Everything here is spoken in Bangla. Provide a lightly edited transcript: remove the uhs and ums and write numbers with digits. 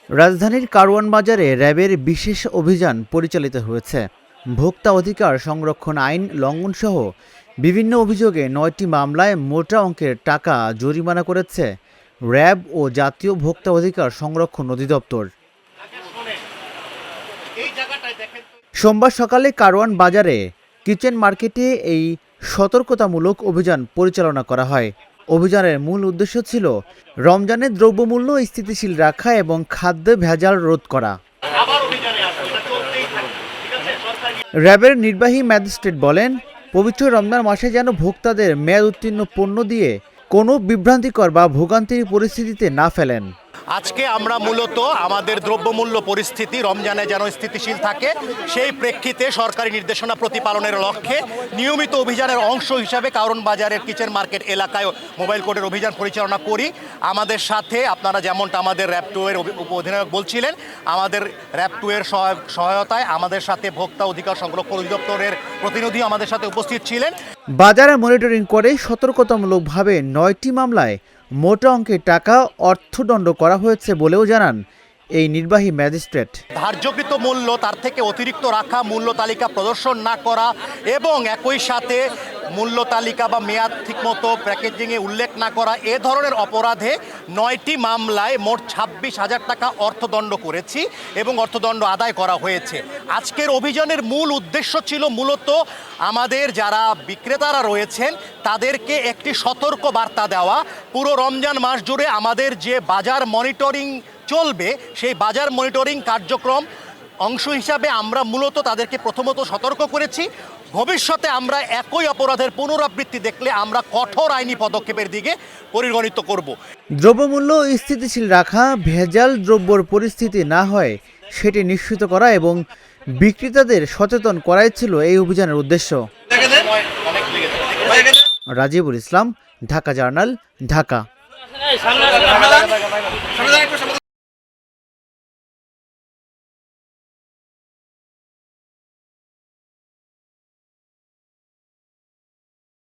রাজধানীর কারওয়ান বাজারে র্যাবের বিশেষ অভিযান পরিচালিত হয়েছে। ভোক্তা অধিকার সংরক্ষণ আইন লঙ্ঘনসহ বিভিন্ন অভিযোগে ৯টি মামলায় মোটা অঙ্কের টাকা জরিমানা করেছে র্যাব ও জাতীয় ভোক্তা অধিকার সংরক্ষণ অধিদপ্তর। সোমবার সকালে কারওয়ান বাজারে কিচেন মার্কেটে এই সতর্কতামূলক অভিযান পরিচালনা করা হয়। অভিযানের মূল উদ্দেশ্য ছিল রমজানের দ্রব্যমূল্য স্থিতিশীল রাখা এবং খাদ্যে ভেজাল রোধ করা। র্যাবের নির্বাহী ম্যাজিস্ট্রেট বলেন, পবিত্র রমজান মাসে যেন ভোক্তাদের মেয়াদ উত্তীর্ণ পণ্য দিয়ে কোনো বিভ্রান্তিকর বা ভোগান্তির পরিস্থিতিতে না ফেলেন। আজকে আমরা মূলত আমাদের দ্রব্যমূল্য পরিস্থিতি রমজানে যেন স্থিতিশীল থাকে সেই প্রেক্ষিতে সরকারি নির্দেশনা প্রতিপালনের লক্ষ্যে নিয়মিত অভিযানের অংশ হিসাবে কারওয়ান বাজারের কিচেন মার্কেট এলাকায় মোবাইল কোর্টের অভিযান পরিচালনা করি। আমাদের সাথে আপনারা যেমনটা আমাদের র্যাব 2 এর অধিনায়ক বলছিলেন, আমাদের র্যাব 2 এর সহায়তায় আমাদের সাথে ভোক্তা অধিকার সংরক্ষণ অধিদপ্তরের প্রতিনিধি আমাদের সাথে উপস্থিত ছিলেন। বাজারে মনিটরিং করে সতর্কতামূলকভাবে ৯টি মামলায় মোটা অঙ্কের টাকা অর্থদণ্ড করা হয়েছে বলেও জানান এই নির্বাহী ম্যাজিস্ট্রেট। ধার্যকৃত মূল্য তার থেকে অতিরিক্ত রাখা, মূল্য তালিকা প্রদর্শন না করা এবং একই সাথে মূল্য তালিকা বা মেয়াদ ঠিকমতো প্যাকেজিংয়ে উল্লেখ না করা, এ ধরনের অপরাধে ৯টি মামলায় মোট ২৬,০০০ টাকা অর্থদণ্ড করেছি এবং অর্থদণ্ড আদায় করা হয়েছে। আজকের অভিযানের মূল উদ্দেশ্য ছিল মূলত আমাদের যারা বিক্রেতারা রয়েছেন তাদেরকে একটি সতর্ক বার্তা দেওয়া। পুরো রমজান মাস জুড়ে আমাদের যে বাজার মনিটরিং চলবে সেই বাজার মনিটরিং কার্যক্রম অংশ হিসাবে আমরা মূলত তাদেরকে প্রথমত সতর্ক করেছি। ভবিষ্যতে আমরা একই অপরাধের পুনরাবৃত্তি দেখলে আমরা কঠোর আইনি পদক্ষেপের দিকে পরিগণিত করব। দ্রব্যমূল্য স্থিতিশীল রাখা, ভেজাল দ্রব্যর পরিস্থিতি না হয় সেটি নিশ্চিত করা এবং বিক্রেতাদের সচেতন করাই ছিল এই অভিযানের উদ্দেশ্য। রাজিবুল ইসলাম, ঢাকা জার্নাল, ঢাকা।